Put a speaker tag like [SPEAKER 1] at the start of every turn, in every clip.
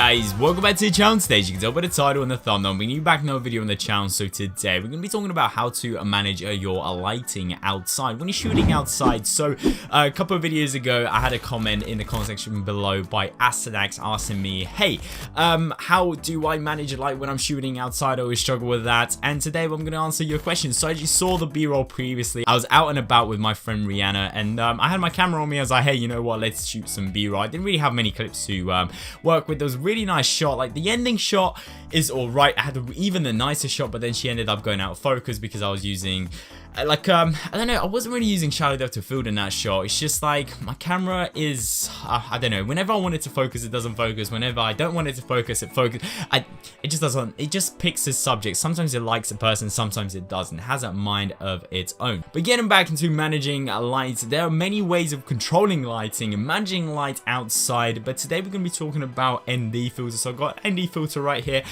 [SPEAKER 1] guys, welcome back to the channel. Today, you can tell by the title and the thumbnail, I'm bringing you back another video on the channel. So today, we're going to be talking about how to manage your lighting outside when you're shooting outside. So a couple of videos ago, I had a comment in the comment section below by Asterdax asking me, hey, how do I manage light when I'm shooting outside? I always struggle with that. And today, I'm going to answer your question. So as you saw the B-roll previously, I was out and about with my friend Rihanna, and I had my camera on me. I was like, hey, you know what, let's shoot some B-roll. I didn't really have many clips to work with. There was a really nice shot. Like the ending shot is all right. I had even the nicer shot, but then she ended up going out of focus because I was using I don't know, I wasn't really using shallow depth of field in that shot. It's just like my camera is I don't know, whenever I want it to focus, it doesn't focus. Whenever I don't want it to focus, it focuses. It just doesn't. It just picks its subject. Sometimes it likes a person, sometimes it doesn't. It has a mind of its own. But getting back into managing light, there are many ways of controlling lighting and managing light outside. But today we're going to be talking about ND filters. So I've got ND filter right here.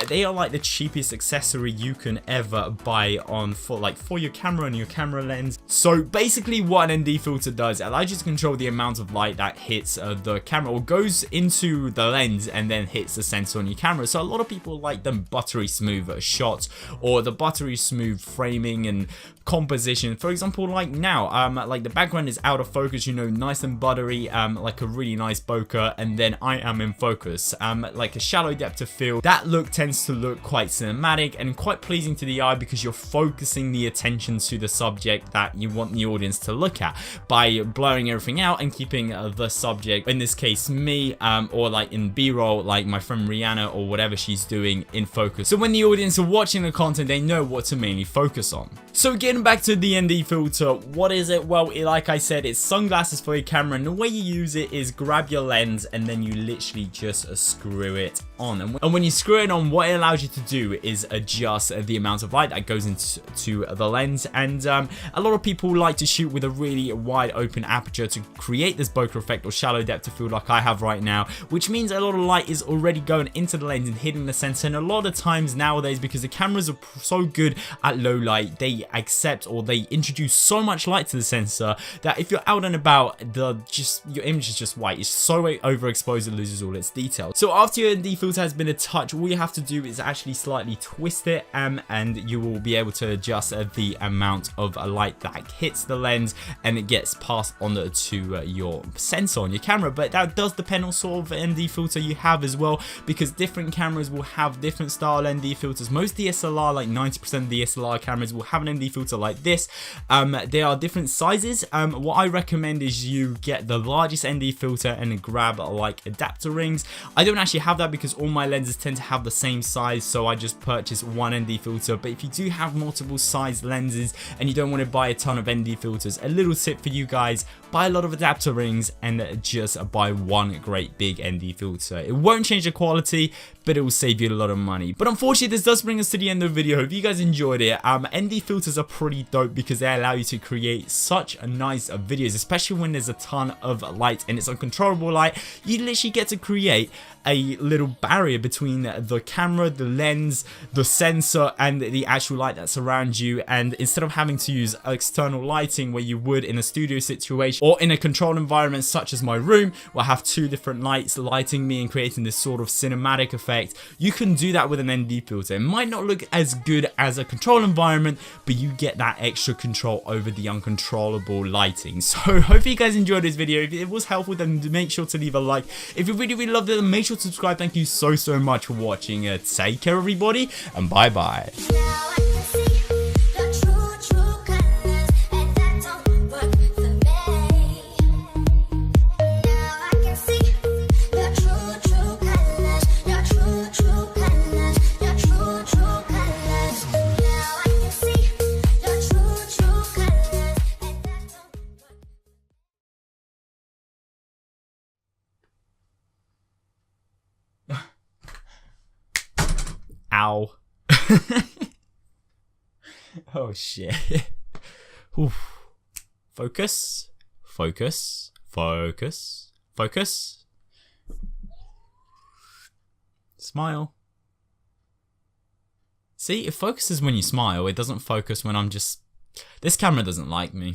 [SPEAKER 1] They are like the cheapest accessory you can ever buy for your camera and your camera lens. So basically what an ND filter does, it allows you to control the amount of light that hits the camera or goes into the lens and then hits the sensor on your camera. So a lot of people like the buttery smooth shots or the buttery smooth framing and composition. For example, like now, like the background is out of focus, you know, nice and buttery, like a really nice bokeh, and then I am in focus, like a shallow depth of field. That look tends to look quite cinematic and quite pleasing to the eye because you're focusing the attention to the subject that you want the audience to look at by blurring everything out and keeping the subject, in this case me, or like in B-roll, like my friend Rihanna or whatever she's doing, in focus. So when the audience are watching the content, they know what to mainly focus on. So getting back to the ND filter, what is it? Well, like I said, it's sunglasses for your camera, and the way you use it is grab your lens and then you literally just screw it on. And when you screw it on, what it allows you to do is adjust the amount of light that goes into the lens. And a lot of people like to shoot with a really wide open aperture to create this bokeh effect or shallow depth of field like I have right now, which means a lot of light is already going into the lens and hitting the sensor. And a lot of times nowadays, because the cameras are so good at low light, they accept or they introduce so much light to the sensor that if you're out and about, your image is just white. It's so overexposed it loses all its detail. So after your ND filter has been a touch, all you have to do is actually slightly twist it, and you will be able to adjust the amount of light that hits the lens and it gets passed on to your sensor on your camera. But that does depend on sort of ND filter you have as well, because different cameras will have different style ND filters. Most DSLR, like 90% of DSLR cameras, will have an ND filter like this. There are different sizes. What I recommend is you get the largest ND filter and grab like adapter rings. I don't actually have that because all my lenses tend to have the same size, so I just purchase one ND filter. But if you do have multiple size lenses and you don't want to buy a ton of ND filters, a little tip for you guys: buy a lot of adapter rings and just buy one great big ND filter. It won't change the quality, but it will save you a lot of money. But unfortunately, this does bring us to the end of the video. Hope you guys enjoyed it. ND filters are pretty dope because they allow you to create such nice videos, especially when there's a ton of light and it's uncontrollable light. You literally get to create a little barrier between the camera, the lens, the sensor, and the actual light that surrounds you. And instead of having to use external lighting where you would in a studio situation or in a controlled environment such as my room, where I have two different lights lighting me and creating this sort of cinematic effect, you can do that with an ND filter. It might not look as good as a controlled environment, but you get that extra control over the uncontrollable lighting. So hopefully you guys enjoyed this video. If it was helpful, then make sure to leave a like. If you really loved it, then make sure to subscribe. Thank you so much for watching. Take care everybody, and bye bye. Ow. Oh shit. Oof. Focus. Focus. Focus. Focus. Smile. See, it focuses when you smile. It doesn't focus when I'm just... This camera doesn't like me.